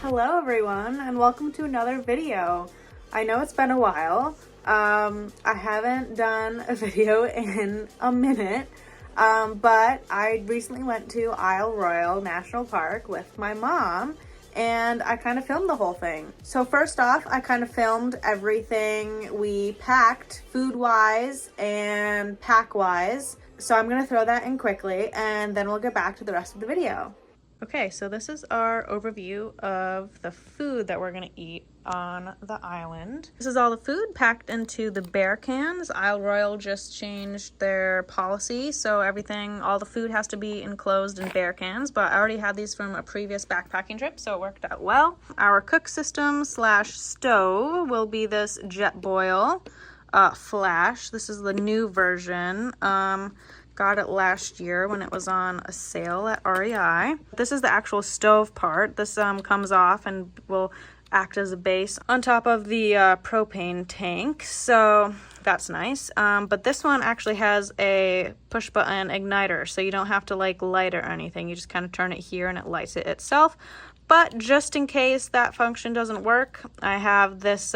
Hello everyone and welcome to another video. I know it's been a while. I haven't done a video in a minute, but I recently went to Royale National Park with my mom and I kind of filmed the whole thing. So first off, I kind of filmed everything we packed food-wise and pack-wise. So I'm gonna throw that in quickly and then we'll get back to the rest of the video. Okay, so this is our overview of the food that we're gonna eat on the island. This is all the food packed into the bear cans. Royale just changed their policy, so all the food has to be enclosed in bear cans, but I already had these from a previous backpacking trip, so it worked out well. Our cook system / stove will be this Jetboil Flash. This is the new version. Got it last year when it was on a sale at REI. This is the actual stove part. This comes off and will act as a base on top of the propane tank, so that's nice. But this one actually has a push button igniter, so you don't have to like light it or anything. You just kind of turn it here and it lights it itself. But just in case that function doesn't work, I have this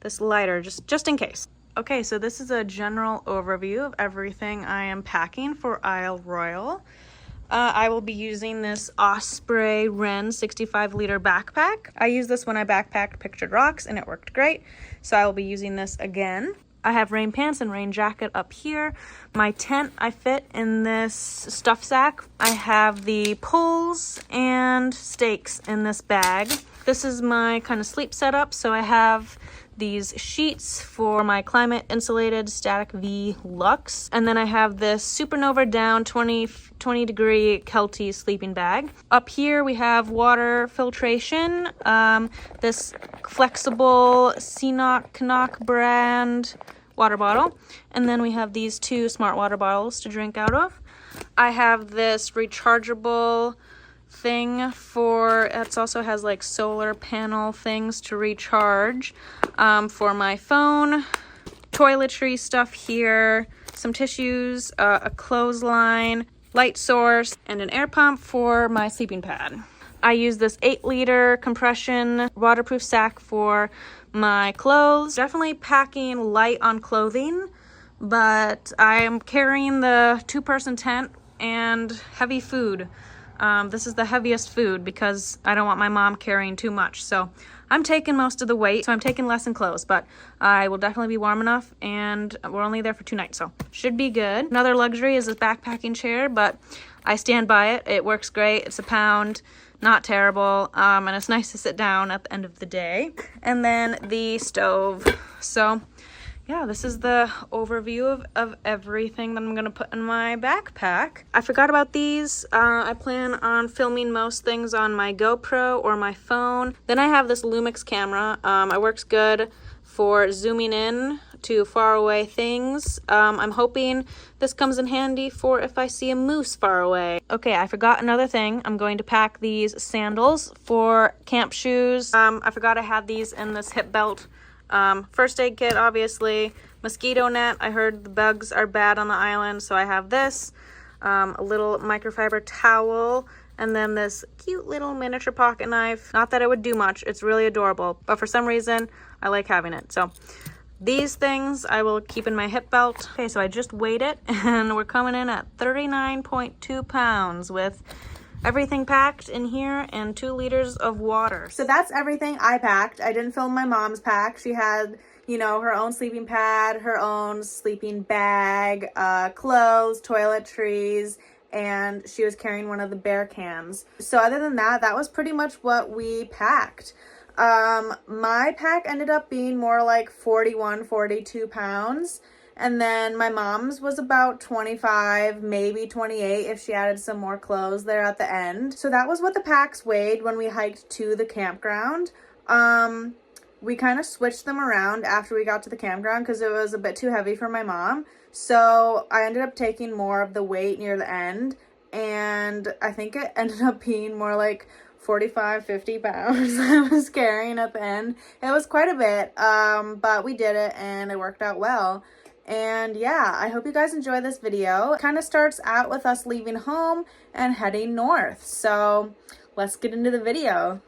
this lighter just in case. Okay, so this is a general overview of everything I am packing for Royale. I will be using this Osprey Wren 65-liter backpack. I used this when I backpacked Pictured Rocks and it worked great, so I will be using this again. I have rain pants and rain jacket up here. My tent I fit in this stuff sack. I have the poles and stakes in this bag. This is my kind of sleep setup, so I have these sheets for my climate insulated Static V Luxe, and then I have this Supernova Down 20 degree Kelty sleeping bag. Up here we have water filtration, this flexible Canuck brand water bottle, and then we have these two smart water bottles to drink out of. I have this rechargeable thing it also has like solar panel things to recharge for my phone, toiletry stuff here, some tissues, a clothesline, light source, and an air pump for my sleeping pad. I use this 8-liter compression waterproof sack for my clothes. Definitely packing light on clothing, but I am carrying the 2-person tent and heavy food. This is the heaviest food because I don't want my mom carrying too much. So I'm taking most of the weight, so I'm taking less in clothes, but I will definitely be warm enough, and we're only there for 2 nights, so should be good. Another luxury is this backpacking chair, but I stand by it. It works great. It's £1, not terrible, and it's nice to sit down at the end of the day. And then the stove. So yeah, this is the overview of everything that I'm gonna put in my backpack. I forgot about these. I plan on filming most things on my GoPro or my phone. Then I have this Lumix camera. It works good for zooming in to far away things. I'm hoping this comes in handy for if I see a moose far away. Okay, I forgot another thing. I'm going to pack these sandals for camp shoes. I forgot I had these in this hip belt. First aid kit, obviously. Mosquito net. I heard the bugs are bad on the island, so I have this. A little microfiber towel, and then this cute little miniature pocket knife. Not that it would do much. It's really adorable, but for some reason, I like having it. So these things I will keep in my hip belt. Okay, so I just weighed it, and we're coming in at 39.2 pounds with everything packed in here and 2 liters of water. So that's everything I packed. I didn't film my mom's pack. She had, you know, her own sleeping pad, her own sleeping bag, clothes, toiletries, and she was carrying one of the bear cans. So other than that, that was pretty much what we packed. My pack ended up being more like 42 pounds. And then my mom's was about 25, maybe 28 if she added some more clothes there at the end. So that was what the packs weighed when we hiked to the campground. We kind of switched them around after we got to the campground because it was a bit too heavy for my mom. So I ended up taking more of the weight near the end, and I think it ended up being more like 50 pounds I was carrying at the end. It was quite a bit, but we did it and it worked out well. And yeah, I hope you guys enjoy this video. It kind of starts out with us leaving home and heading north. So let's get into the video.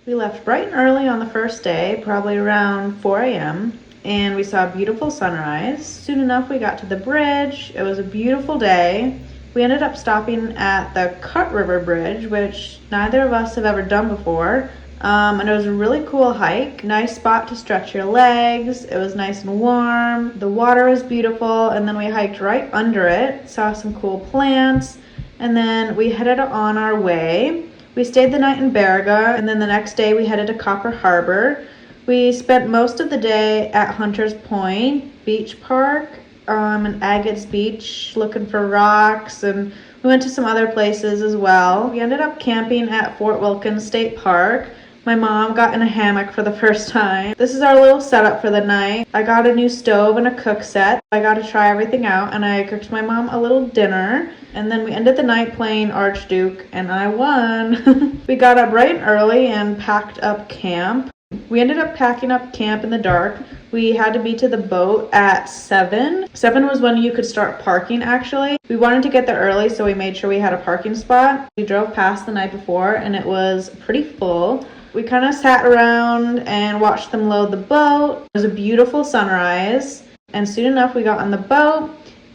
We left bright and early on the first day, probably around 4 a.m. and we saw a beautiful sunrise. Soon enough, we got to the bridge. It was a beautiful day. We ended up stopping at the Cut River Bridge, which neither of us have ever done before. And it was a really cool hike. Nice spot to stretch your legs. It was nice and warm. The water was beautiful. And then we hiked right under it, saw some cool plants, and then we headed on our way. We stayed the night in Baraga, and then the next day we headed to Copper Harbor. We spent most of the day at Hunters Point Beach Park and Agates Beach looking for rocks, and we went to some other places as well. We ended up camping at Fort Wilkins State Park. My mom got in a hammock for the first time. This is our little setup for the night. I got a new stove and a cook set. I got to try everything out, and I cooked my mom a little dinner. And then we ended the night playing Archduke, and I won. We got up bright and early and packed up camp. We ended up packing up camp in the dark. We had to be to the boat at 7. 7 was when you could start parking, actually. We wanted to get there early, so we made sure we had a parking spot. We drove past the night before, and it was pretty full. We kind of sat around and watched them load the boat. It was a beautiful sunrise, and soon enough we got on the boat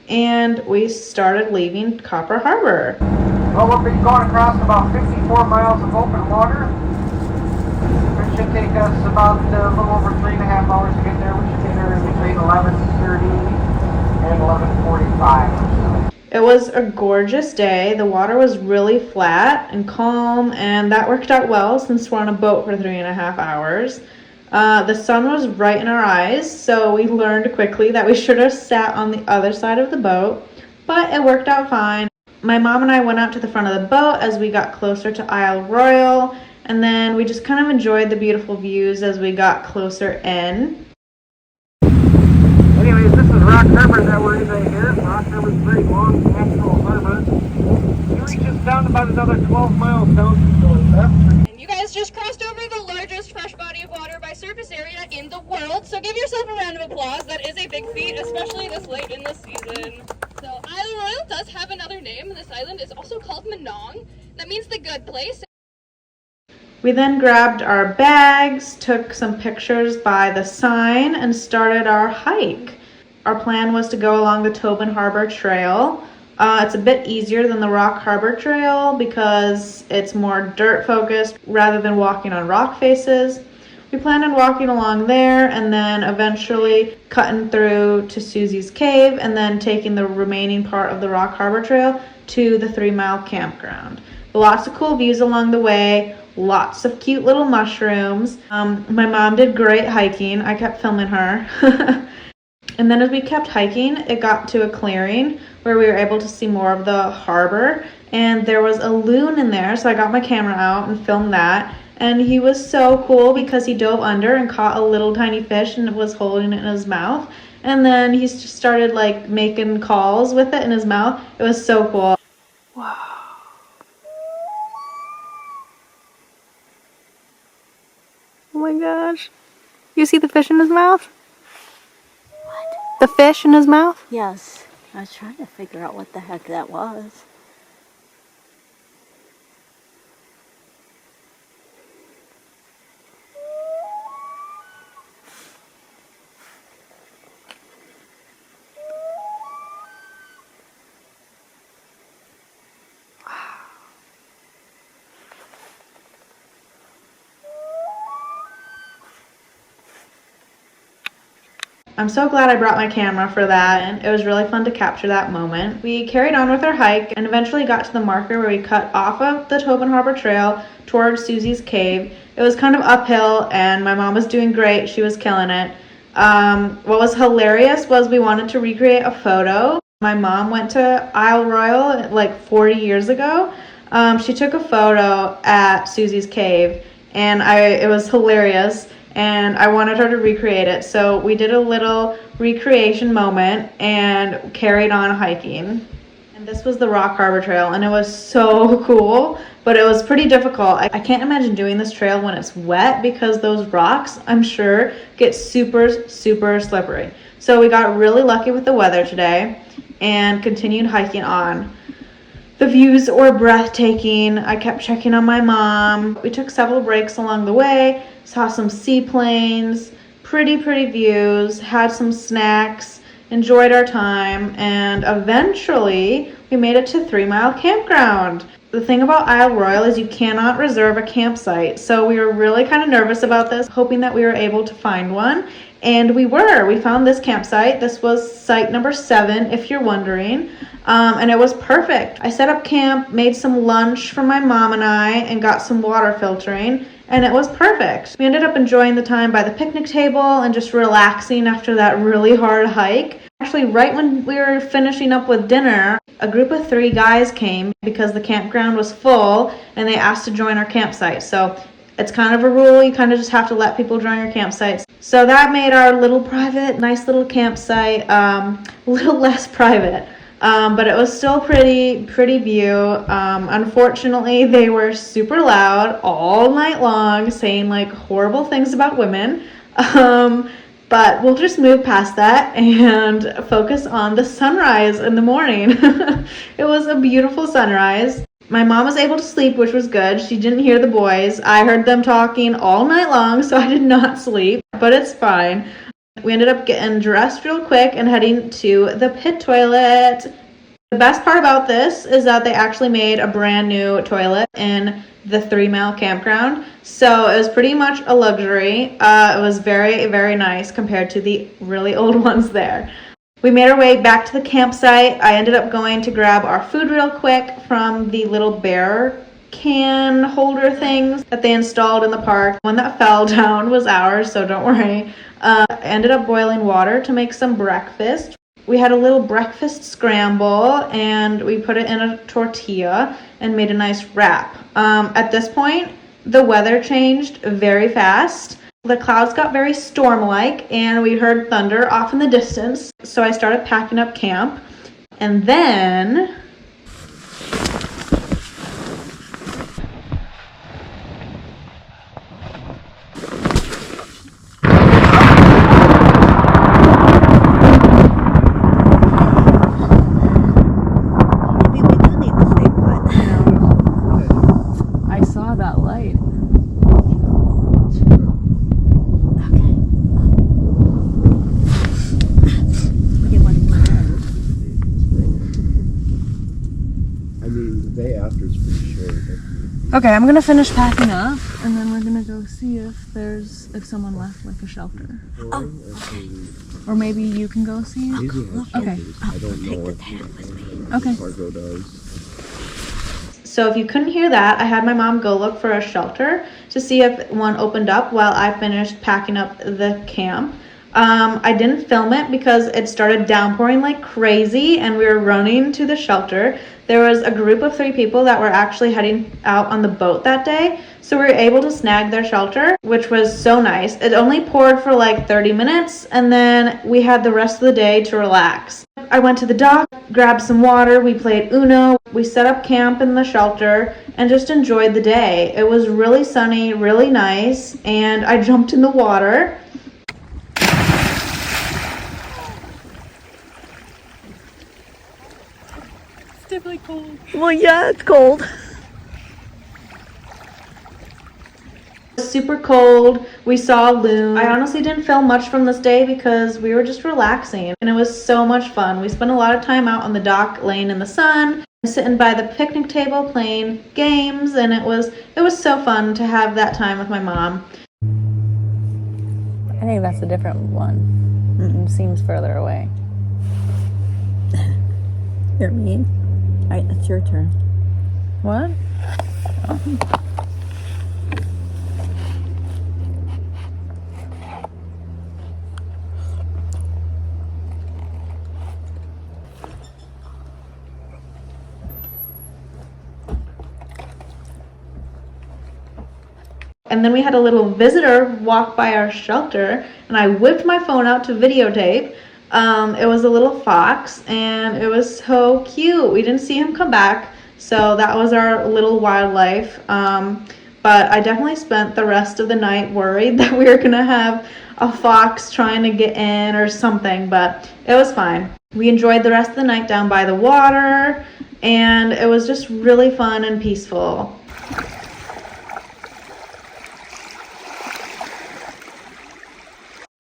and we started leaving Copper Harbor. Well, we'll be going across about 54 miles of open water. It should take us about a little over 3.5 hours to get there. We should get there between 11:30 and 11:45 or so. It was a gorgeous day. The water was really flat and calm, and that worked out well since we're on a boat for 3.5 hours. The sun was right in our eyes, so we learned quickly that we should have sat on the other side of the boat, but it worked out fine. My mom and I went out to the front of the boat as we got closer to Isle Royale, and then we just kind of enjoyed the beautiful views as we got closer in. Anyways, this is Rock Harbor that we're in right here. Rock Harbor's a very long, natural harbor. It reaches down about another 12 miles down to the left. You guys just crossed over the largest fresh body of water by surface area in the world, so give yourself a round of applause. That is a big feat, especially this late in the season. So Isle Royale does have another name. This island is also called Manong. That means the good place. We then grabbed our bags, took some pictures by the sign, and started our hike. Our plan was to go along the Tobin Harbor Trail. It's a bit easier than the Rock Harbor Trail because it's more dirt focused rather than walking on rock faces. We planned on walking along there and then eventually cutting through to Susie's Cave and then taking the remaining part of the Rock Harbor Trail to the 3-mile campground. Lots of cool views along the way, lots of cute little mushrooms. My mom did great hiking. I kept filming her. And then as we kept hiking, it got to a clearing where we were able to see more of the harbor, and there was a loon in there, so I got my camera out and filmed that. And he was so cool because he dove under and caught a little tiny fish and was holding it in his mouth. And then he just started like making calls with it in his mouth. It was so cool. Wow. Oh my gosh. You see the fish in his mouth? What? The fish in his mouth? Yes. I was trying to figure out what the heck that was. I'm so glad I brought my camera for that, and it was really fun to capture that moment. We carried on with our hike and eventually got to the marker where we cut off of the Tobin Harbor Trail towards Susie's Cave. It was kind of uphill and my mom was doing great. She was killing it. What was hilarious was we wanted to recreate a photo. My mom went to Isle Royale like 40 years ago. She took a photo at Susie's Cave, and it was hilarious. And I wanted her to recreate it. So we did a little recreation moment and carried on hiking. And this was the Rock Harbor Trail, and it was so cool, but it was pretty difficult. I can't imagine doing this trail when it's wet because those rocks, I'm sure, get super, super slippery. So we got really lucky with the weather today and continued hiking on. The views were breathtaking. I kept checking on my mom. We took several breaks along the way, saw some seaplanes, pretty views, had some snacks, enjoyed our time, and eventually we made it to 3 Mile Campground. The thing about Isle Royale is you cannot reserve a campsite, so we were really kind of nervous about this, hoping that we were able to find one, and we were. We found this campsite. This was site number 7, if you're wondering, and it was perfect. I set up camp, made some lunch for my mom and I, and got some water filtering, and it was perfect. We ended up enjoying the time by the picnic table and just relaxing after that really hard hike. Actually, right when we were finishing up with dinner, a group of 3 guys came because the campground was full and they asked to join our campsite. So it's kind of a rule, you kind of just have to let people join your campsites. So that made our little private, nice little campsite a little less private. But it was still pretty view. Unfortunately, they were super loud all night long, saying like horrible things about women. But we'll just move past that and focus on the sunrise in the morning. It was a beautiful sunrise. My mom was able to sleep, which was good. She didn't hear the boys. I heard them talking all night long, so I did not sleep, but it's fine. We ended up getting dressed real quick and heading to the pit toilet. The best part about this is that they actually made a brand new toilet in the 3 Mile Campground. So it was pretty much a luxury. It was very nice compared to the really old ones there. We made our way back to the campsite. I ended up going to grab our food real quick from the little bear can holder things that they installed in the park. One that fell down was ours, so don't worry. I ended up boiling water to make some breakfast. We had a little breakfast scramble and we put it in a tortilla and made a nice wrap. At this point, the weather changed very fast. The clouds got very storm-like and we heard thunder off in the distance. So I started packing up camp, and then Maybe we do need the same one. I saw that light. Okay. We didn't want to go there. I mean, the day after is pretty short. Okay, I'm gonna finish packing up, and then we're gonna go see if someone left like a shelter, or maybe you can go see. Okay. I don't know if Okay. Fargo does. So if you couldn't hear that, I had my mom go look for a shelter to see if one opened up while I finished packing up the camp. I didn't film it because it started downpouring like crazy and we were running to the shelter. There was a group of 3 people that were actually heading out on the boat that day, so we were able to snag their shelter, which was so nice. It only poured for like 30 minutes and then we had the rest of the day to relax. I went to the dock, grabbed some water, we played Uno, we set up camp in the shelter and just enjoyed the day. It was really sunny, really nice, and I jumped in the water. It's definitely cold. Well, yeah, it's cold. Super cold. We saw loon. I honestly didn't film much from this day because we were just relaxing and it was so much fun. We spent a lot of time out on the dock laying in the sun, sitting by the picnic table playing games, and it was so fun to have that time with my mom. I think that's a different one. It seems further away. You're mean. All right, it's your turn. What? And then we had a little visitor walk by our shelter and I whipped my phone out to videotape. It was a little fox and it was so cute. We didn't see him come back, so that was our little wildlife. but I definitely spent the rest of the night worried that we were gonna have a fox trying to get in or something, but it was fine. We enjoyed the rest of the night down by the water, and it was just really fun and peaceful.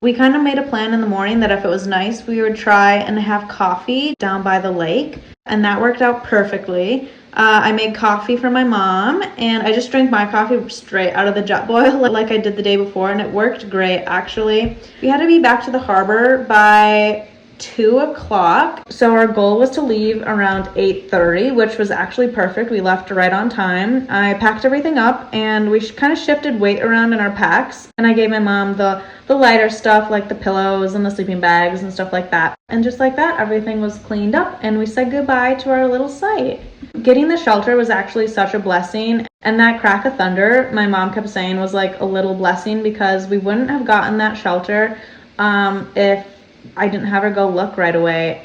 We kind of made a plan in the morning that if it was nice, we would try and have coffee down by the lake, and that worked out perfectly. I made coffee for my mom, and I just drank my coffee straight out of the jet boil like I did the day before, and it worked great, actually. We had to be back to the harbor by 2 o'clock, so our goal was to leave around 8:30, which was actually perfect. We left right on time. I packed everything up, and we kind of shifted weight around in our packs, and I gave my mom the lighter stuff like the pillows and the sleeping bags and stuff like that. And just like that, everything was cleaned up, and we said goodbye to our little site. Getting the shelter was actually such a blessing, and that crack of thunder, my mom kept saying, was like a little blessing, because we wouldn't have gotten that shelter if I didn't have her go look right away.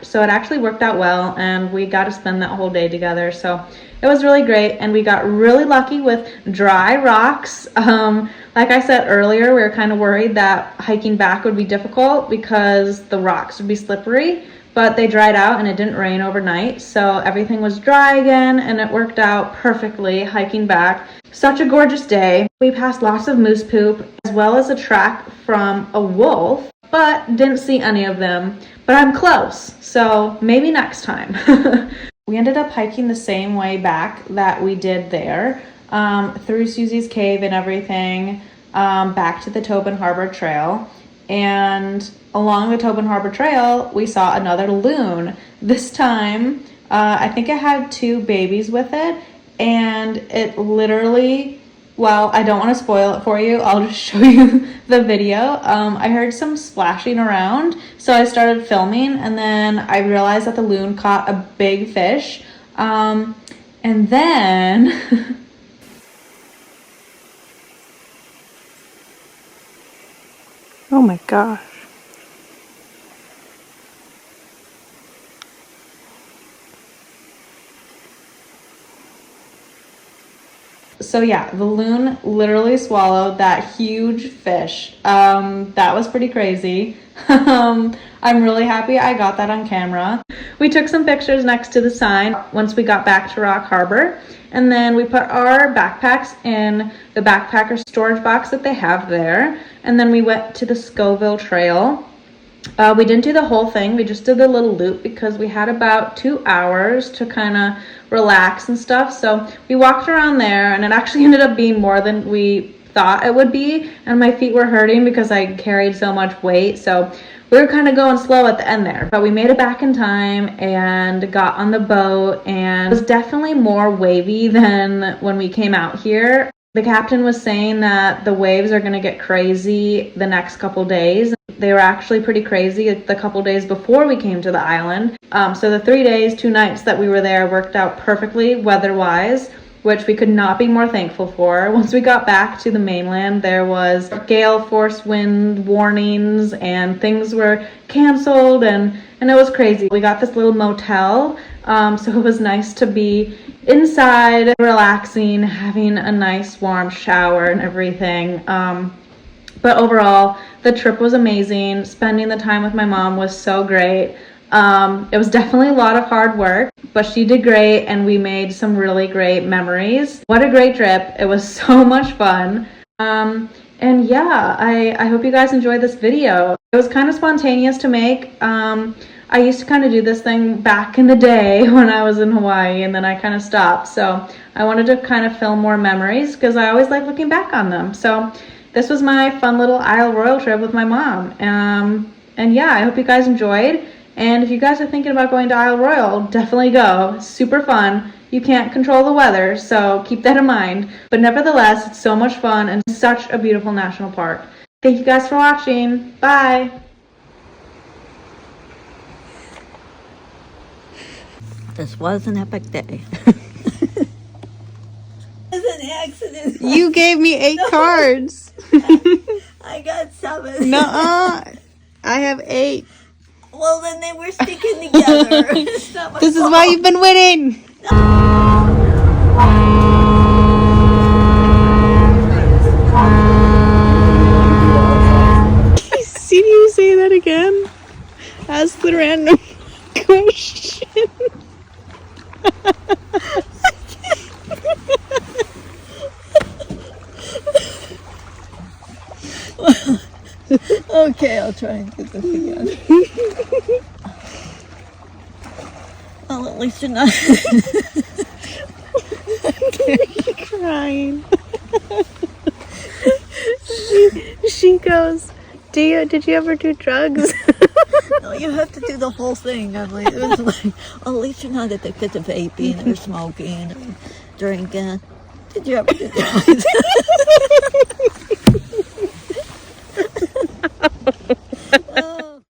So it actually worked out well, and we got to spend that whole day together. So it was really great, and we got really lucky with dry rocks. Like I said earlier, we were kind of worried that hiking back would be difficult because the rocks would be slippery, but they dried out and it didn't rain overnight. So everything was dry again, and it worked out perfectly hiking back. Such a gorgeous day. We passed lots of moose poop, as well as a track from a wolf, but didn't see any of them. But I'm close, so maybe next time. We ended up hiking the same way back that we did there, through Susie's Cave and everything, back to the Tobin Harbor Trail. And along the Tobin Harbor Trail, we saw another loon. This time, I think it had 2 babies with it, and it literally, well, I don't want to spoil it for you. I'll just show you the video. I heard some splashing around, so I started filming, and then I realized that the loon caught a big fish. And then oh my gosh. So yeah, the loon literally swallowed that huge fish. That was pretty crazy. I'm really happy I got that on camera. We took some pictures next to the sign once we got back to Rock Harbor, and then we put our backpacks in the backpacker storage box that they have there, and then we went to the Scoville Trail. We didn't do the whole thing, we just did the little loop because we had about 2 hours to kind of relax and stuff. So we walked around there, and it actually ended up being more than we thought it would be, and my feet were hurting because I carried so much weight. So we were kind of going slow at the end there, but we made it back in time and got on the boat, and it was definitely more wavy than when we came out here. The captain was saying that the waves are going to get crazy the next couple days. They were actually pretty crazy the couple days before we came to the island. So the 3 days, 2 nights that we were there worked out perfectly weather-wise, which we could not be more thankful for. Once we got back to the mainland, there was gale force wind warnings, and things were canceled, and it was crazy. We got this little motel, so it was nice to be inside, relaxing, having a nice warm shower and everything. But overall, the trip was amazing. Spending the time with my mom was so great. It was definitely a lot of hard work, but she did great, and we made some really great memories. What a great trip. It was so much fun. And yeah, I hope you guys enjoyed this video. It was kind of spontaneous to make. I used to kind of do this thing back in the day when I was in Hawaii, and then I kind of stopped. So I wanted to kind of film more memories because I always like looking back on them. So this was my fun little Isle Royale trip with my mom. And yeah, I hope you guys enjoyed. And if you guys are thinking about going to Isle Royale, definitely go. It's super fun. You can't control the weather, so keep that in mind. But nevertheless, it's so much fun and such a beautiful national park. Thank you guys for watching. Bye. This was an epic day. It was an accident. You gave me 8 cards. I got 7. Nuh-uh. I have 8. Well, then they were sticking together. It's not my This is fault. why you've been winning. again. Ask the random question. Okay, I'll try and do this again. Well, at least you're not. Crying. she goes, did you ever do drugs? No, you have to do the whole thing. I'm like, it was like, well, at least you're not addicted to vaping or smoking or drinking. Did you ever do drugs?